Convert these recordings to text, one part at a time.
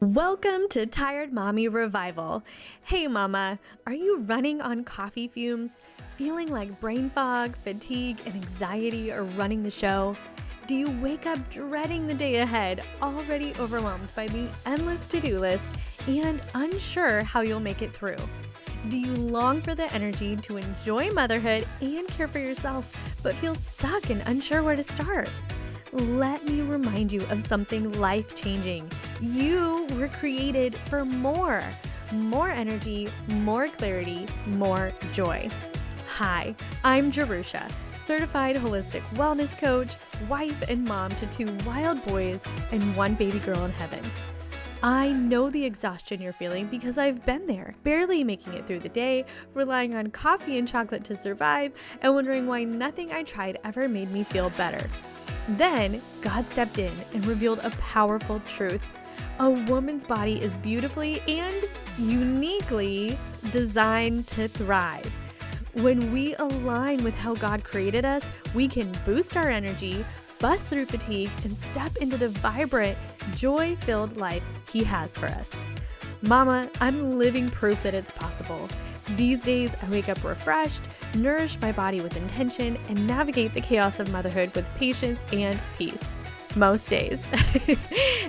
Welcome to Tired Mommy Revival. Hey mama, are you running on coffee fumes? Feeling like brain fog, fatigue, and anxiety are running the show? Do you wake up dreading the day ahead, already overwhelmed by the endless to-do list and unsure how you'll make it through? Do you long for the energy to enjoy motherhood and care for yourself, but feel stuck and unsure where to start? Let me remind you of something life-changing. You were created for more energy, more clarity, more joy. Hi, I'm Jerusha, certified holistic wellness coach, wife and mom to 2 wild boys and 1 baby girl in heaven. I know the exhaustion you're feeling because I've been there, barely making it through the day, relying on coffee and chocolate to survive, and wondering why nothing I tried ever made me feel better. Then, God stepped in and revealed a powerful truth. A woman's body is beautifully and uniquely designed to thrive. When we align with how God created us, we can boost our energy, bust through fatigue, and step into the vibrant, joy-filled life He has for us. Mama, I'm living proof that it's possible. These days, I wake up refreshed, nourish my body with intention, and navigate the chaos of motherhood with patience and peace. Most days.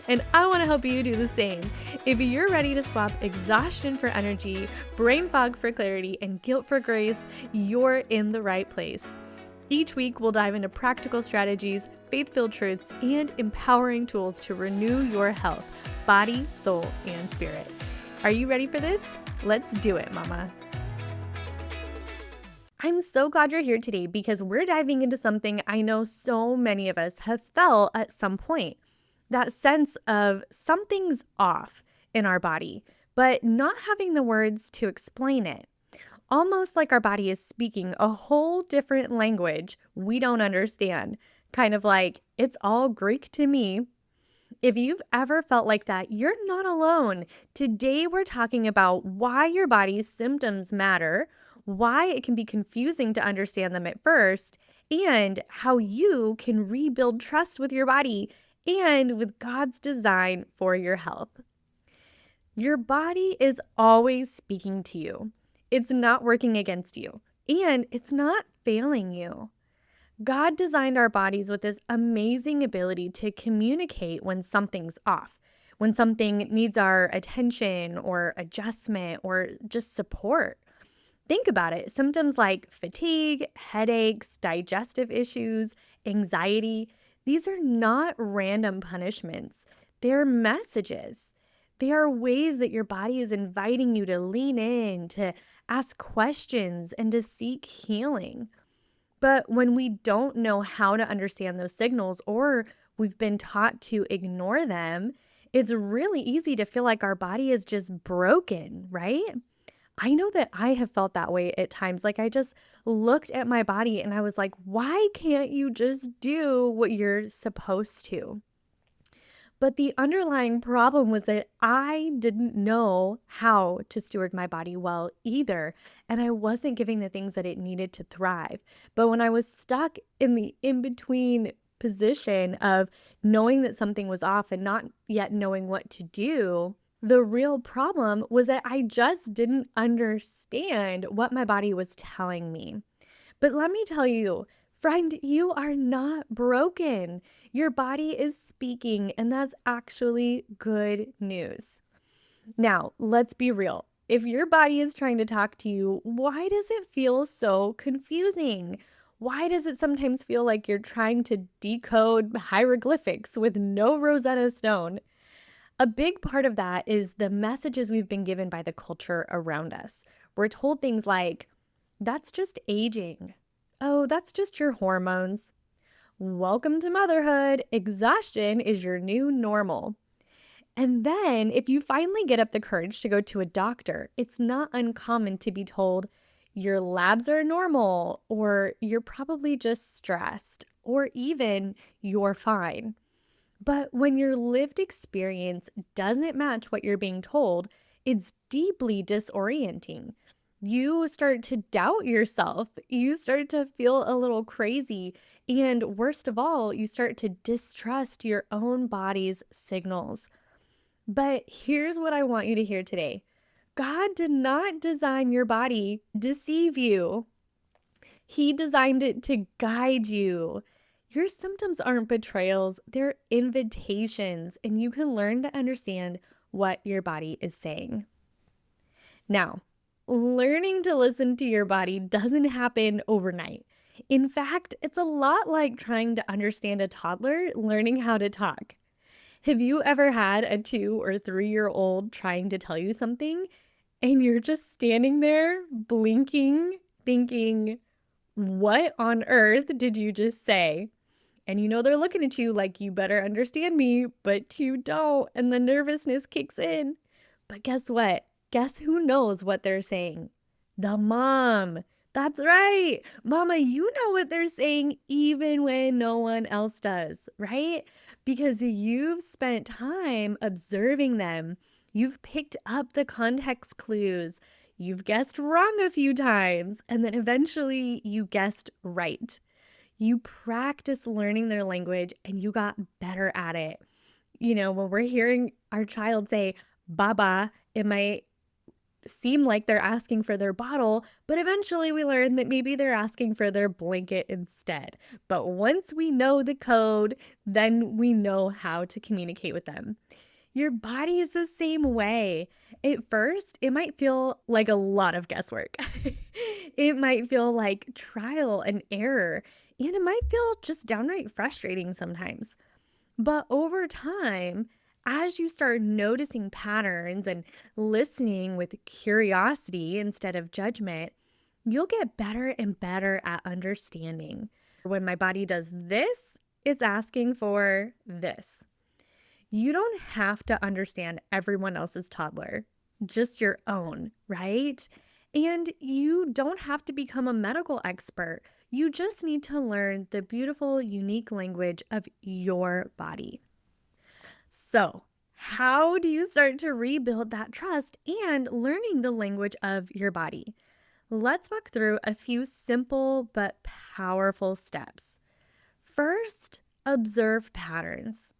And I want to help you do the same. If you're ready to swap exhaustion for energy, brain fog for clarity, and guilt for grace, you're in the right place. Each week, we'll dive into practical strategies, faith-filled truths, and empowering tools to renew your health, body, soul, and spirit. Are you ready for this? Let's do it, mama. I'm so glad you're here today because we're diving into something I know so many of us have felt at some point. That sense of something's off in our body, but not having the words to explain it. Almost like our body is speaking a whole different language we don't understand. Kind of like, it's all Greek to me. If you've ever felt like that, you're not alone. Today, we're talking about why your body's symptoms matter, why it can be confusing to understand them at first, and how you can rebuild trust with your body and with God's design for your health. Your body is always speaking to you. It's not working against you, and it's not failing you. God designed our bodies with this amazing ability to communicate when something's off, when something needs our attention or adjustment or just support. Think about it. Symptoms like fatigue, headaches, digestive issues, anxiety, these are not random punishments. They're messages. They are ways that your body is inviting you to lean in, to ask questions, and to seek healing. But when we don't know how to understand those signals or we've been taught to ignore them, it's really easy to feel like our body is just broken, right? I know that I have felt that way at times. Like I just looked at my body and I was like, why can't you just do what you're supposed to? But the underlying problem was that I didn't know how to steward my body well either. And I wasn't giving the things that it needed to thrive. But when I was stuck in the in-between position of knowing that something was off and not yet knowing what to do, the real problem was that I just didn't understand what my body was telling me. But let me tell you, friend, you are not broken. Your body is speaking, and that's actually good news. Now, let's be real. If your body is trying to talk to you, why does it feel so confusing? Why does it sometimes feel like you're trying to decode hieroglyphics with no Rosetta Stone? A big part of that is the messages we've been given by the culture around us. We're told things like, that's just aging. Oh, that's just your hormones. Welcome to motherhood. Exhaustion is your new normal. And then if you finally get up the courage to go to a doctor, it's not uncommon to be told your labs are normal, or you're probably just stressed, or even you're fine. But when your lived experience doesn't match what you're being told, it's deeply disorienting. You start to doubt yourself. You start to feel a little crazy. And worst of all, you start to distrust your own body's signals. But here's what I want you to hear today. God did not design your body to deceive you. He designed it to guide you. Your symptoms aren't betrayals, they're invitations, and you can learn to understand what your body is saying. Now, learning to listen to your body doesn't happen overnight. In fact, it's a lot like trying to understand a toddler learning how to talk. Have you ever had a 2 or 3-year-old trying to tell you something and you're just standing there blinking, thinking, what on earth did you just say? And you know they're looking at you like you better understand me, but you don't, and the nervousness kicks in. But guess what? Guess who knows what they're saying? The mom. That's right. Mama, you know what they're saying even when no one else does, right? Because you've spent time observing them. You've picked up the context clues. You've guessed wrong a few times, and then eventually you guessed right. You practiced learning their language and you got better at it. You know, when we're hearing our child say, Baba, it might seem like they're asking for their bottle, but eventually we learn that maybe they're asking for their blanket instead. But once we know the code, then we know how to communicate with them. Your body is the same way. At first, it might feel like a lot of guesswork. It might feel like trial and error, and it might feel just downright frustrating sometimes. But over time, as you start noticing patterns and listening with curiosity instead of judgment, you'll get better and better at understanding. When my body does this, it's asking for this. You don't have to understand everyone else's toddler, just your own, right? And you don't have to become a medical expert. You just need to learn the beautiful, unique language of your body. So, how do you start to rebuild that trust and learning the language of your body? Let's walk through a few simple but powerful steps. First, observe patterns.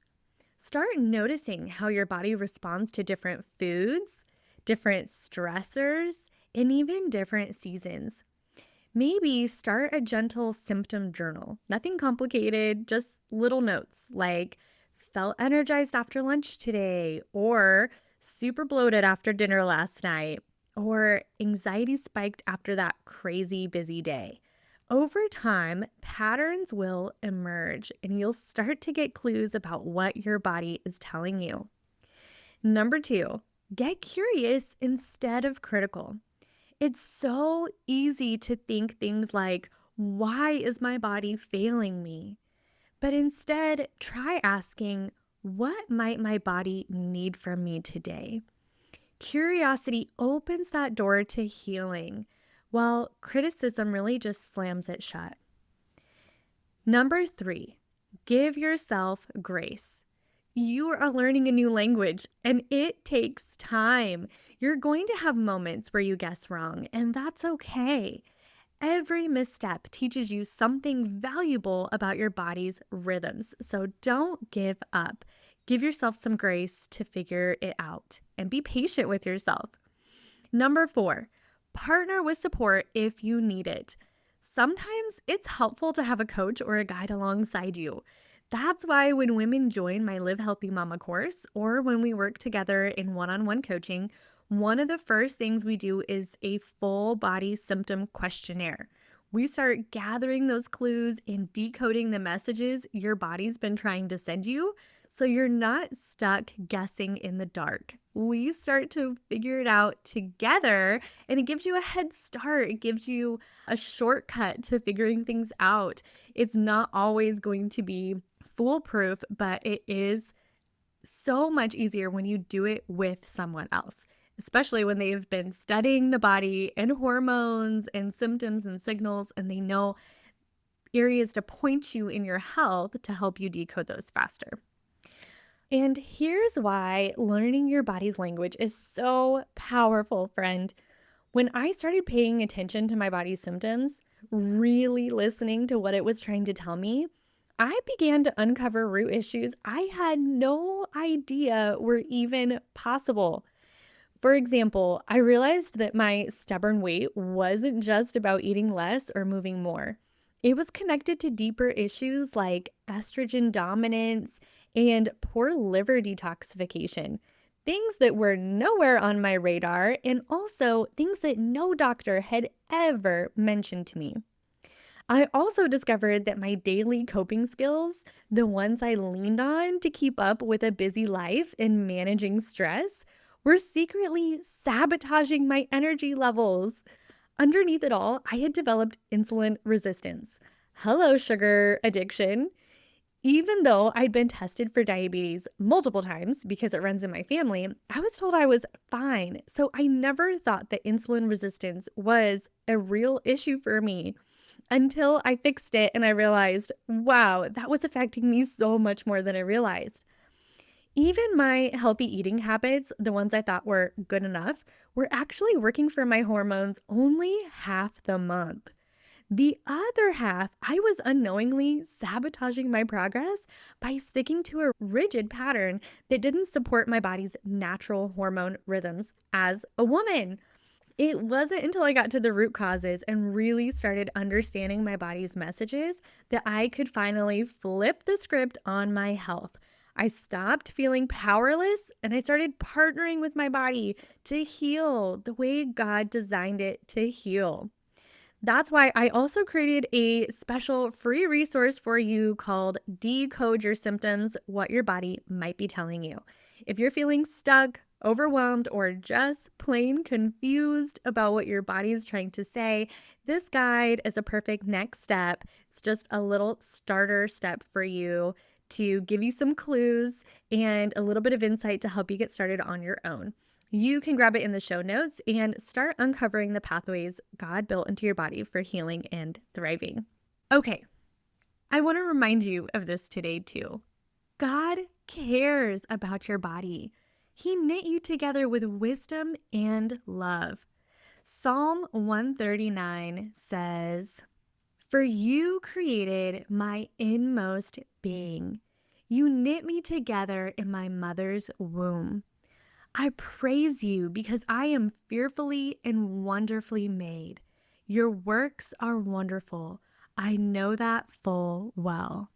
Start noticing how your body responds to different foods, different stressors, and even different seasons. Maybe start a gentle symptom journal. Nothing complicated, just little notes like felt energized after lunch today, or super bloated after dinner last night, or anxiety spiked after that crazy busy day. Over time, patterns will emerge and you'll start to get clues about what your body is telling you. Number 2, get curious instead of critical. It's so easy to think things like, why is my body failing me? But instead, try asking, what might my body need from me today? Curiosity opens that door to healing, while criticism really just slams it shut. Number 3, give yourself grace. You are learning a new language and it takes time. You're going to have moments where you guess wrong, and that's okay. Every misstep teaches you something valuable about your body's rhythms, so don't give up. Give yourself some grace to figure it out and be patient with yourself. Number 4, partner with support if you need it. Sometimes it's helpful to have a coach or a guide alongside you. That's why when women join my Live Healthy Mama course, or when we work together in one-on-one coaching, one of the first things we do is a full body symptom questionnaire. We start gathering those clues and decoding the messages your body's been trying to send you, so you're not stuck guessing in the dark. We start to figure it out together, and it gives you a head start. It gives you a shortcut to figuring things out. It's not always going to be foolproof, but it is so much easier when you do it with someone else, especially when they've been studying the body and hormones and symptoms and signals, and they know areas to point you in your health to help you decode those faster. And here's why learning your body's language is so powerful, friend. When I started paying attention to my body's symptoms, really listening to what it was trying to tell me, I began to uncover root issues I had no idea were even possible. For example, I realized that my stubborn weight wasn't just about eating less or moving more. It was connected to deeper issues like estrogen dominance and poor liver detoxification. Things that were nowhere on my radar, and also things that no doctor had ever mentioned to me. I also discovered that my daily coping skills, the ones I leaned on to keep up with a busy life and managing stress, were secretly sabotaging my energy levels. Underneath it all, I had developed insulin resistance. Hello, sugar addiction. Even though I'd been tested for diabetes multiple times because it runs in my family, I was told I was fine. So I never thought that insulin resistance was a real issue for me until I fixed it and I realized, wow, that was affecting me so much more than I realized. Even my healthy eating habits, the ones I thought were good enough, were actually working for my hormones only half the month. The other half, I was unknowingly sabotaging my progress by sticking to a rigid pattern that didn't support my body's natural hormone rhythms as a woman. It wasn't until I got to the root causes and really started understanding my body's messages that I could finally flip the script on my health. I stopped feeling powerless and I started partnering with my body to heal the way God designed it to heal. That's why I also created a special free resource for you called Decode Your Symptoms, What Your Body Might Be Telling You. If you're feeling stuck, overwhelmed, or just plain confused about what your body is trying to say, this guide is a perfect next step. It's just a little starter step for you to give you some clues and a little bit of insight to help you get started on your own. You can grab it in the show notes and start uncovering the pathways God built into your body for healing and thriving. Okay, I want to remind you of this today too. God cares about your body. He knit you together with wisdom and love. Psalm 139 says, "For you created my inmost being. You knit me together in my mother's womb. I praise you because I am fearfully and wonderfully made. Your works are wonderful. I know that full well."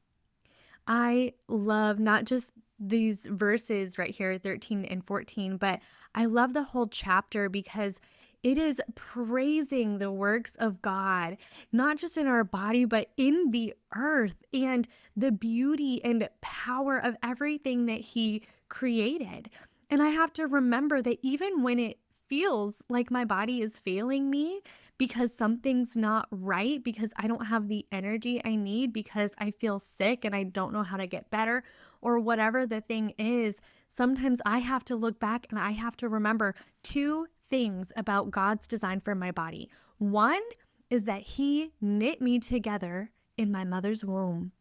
I love not just these verses right here, 13 and 14, but I love the whole chapter because it is praising the works of God, not just in our body, but in the earth and the beauty and power of everything that He created. And I have to remember that even when it feels like my body is failing me because something's not right, because I don't have the energy I need, because I feel sick and I don't know how to get better, or whatever the thing is, sometimes I have to look back and I have to remember two things about God's design for my body. One is that He knit me together in my mother's womb,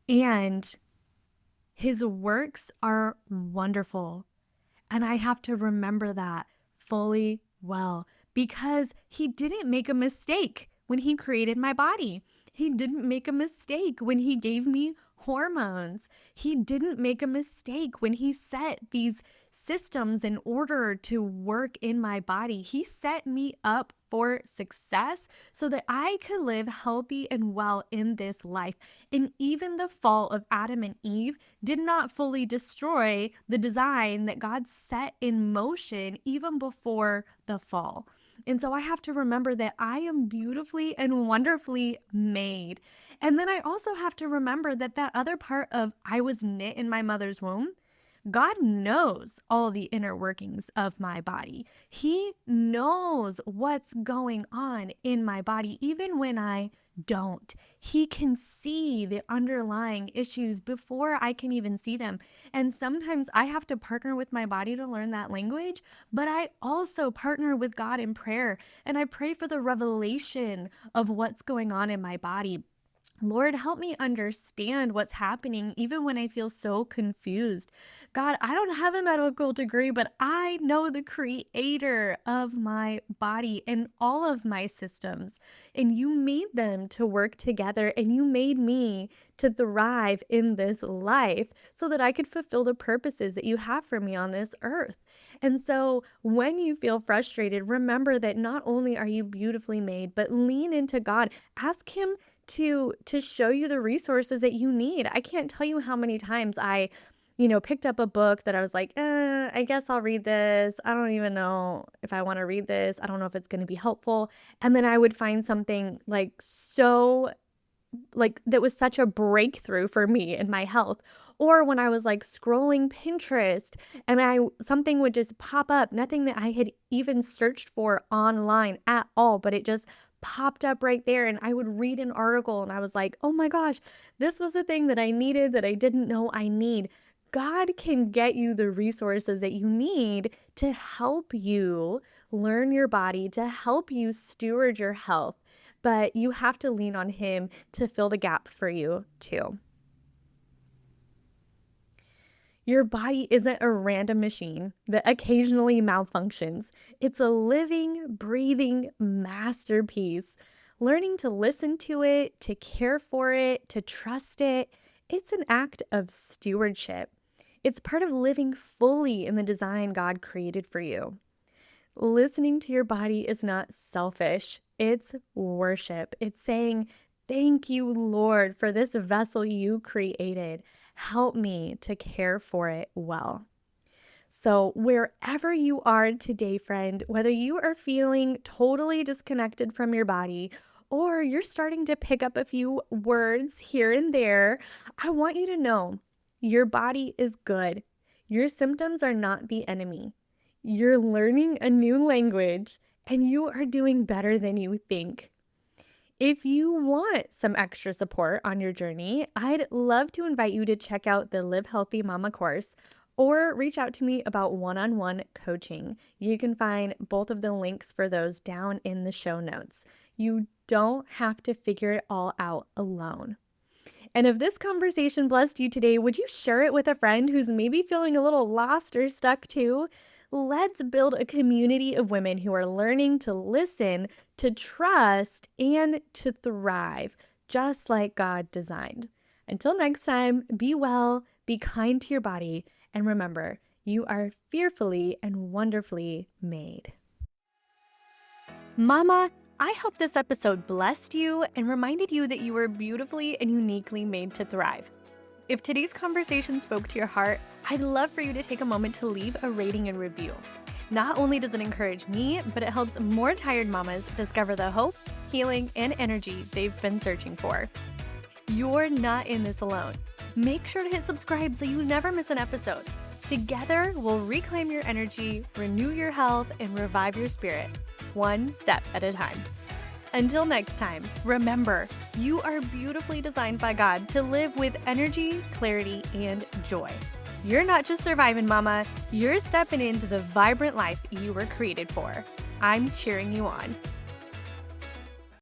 and His works are wonderful. And I have to remember that fully well because He didn't make a mistake when He created my body. He didn't make a mistake when He gave me hormones. He didn't make a mistake when He set these systems in order to work in my body. He set me up for success so that I could live healthy and well in this life. And even the fall of Adam and Eve did not fully destroy the design that God set in motion even before the fall. And so I have to remember that I am beautifully and wonderfully made. And then I also have to remember that that other part of I was knit in my mother's womb, God knows all the inner workings of my body. He knows what's going on in my body, even when I don't. He can see the underlying issues before I can even see them. And sometimes I have to partner with my body to learn that language, but I also partner with God in prayer. And I pray for the revelation of what's going on in my body. Lord, help me understand what's happening even when I feel so confused. God, I don't have a medical degree, but I know the creator of my body and all of my systems. And you made them to work together, and you made me to thrive in this life so that I could fulfill the purposes that you have for me on this earth. And so when you feel frustrated, remember that not only are you beautifully made, but lean into God. Ask him to show you the resources that you need. I can't tell you how many times I picked up a book that I was like, I guess I'll read this. I don't even know if I want to read this. I don't know if it's going to be helpful. And then I would find something that was such a breakthrough for me in my health. Or when I was like scrolling Pinterest and something would just pop up, nothing that I had even searched for online at all, but it just popped up right there, and I would read an article and I was like, oh my gosh, this was a thing that I needed that I didn't know I need. God can get you the resources that you need to help you learn your body, to help you steward your health, but you have to lean on him to fill the gap for you too. Your body isn't a random machine that occasionally malfunctions. It's a living, breathing masterpiece. Learning to listen to it, to care for it, to trust it, it's an act of stewardship. It's part of living fully in the design God created for you. Listening to your body is not selfish. It's worship. It's saying, thank you, Lord, for this vessel you created. Help me to care for it well. So wherever you are today, friend, whether you are feeling totally disconnected from your body or you're starting to pick up a few words here and there, I want you to know your body is good. Your symptoms are not the enemy. You're learning a new language and you are doing better than you think. If you want some extra support on your journey, I'd love to invite you to check out the Live Healthy Mama course or reach out to me about one-on-one coaching. You can find both of the links for those down in the show notes. You don't have to figure it all out alone. And if this conversation blessed you today, would you share it with a friend who's maybe feeling a little lost or stuck too? Let's build a community of women who are learning to listen, to trust, and to thrive, just like God designed. Until next time, be well, be kind to your body, and remember, you are fearfully and wonderfully made. Mama, I hope this episode blessed you and reminded you that you were beautifully and uniquely made to thrive. If today's conversation spoke to your heart, I'd love for you to take a moment to leave a rating and review. Not only does it encourage me, but it helps more tired mamas discover the hope, healing, and energy they've been searching for. You're not in this alone. Make sure to hit subscribe so you never miss an episode. Together, we'll reclaim your energy, renew your health, and revive your spirit, one step at a time. Until next time, remember, you are beautifully designed by God to live with energy, clarity, and joy. You're not just surviving, mama. You're stepping into the vibrant life you were created for. I'm cheering you on.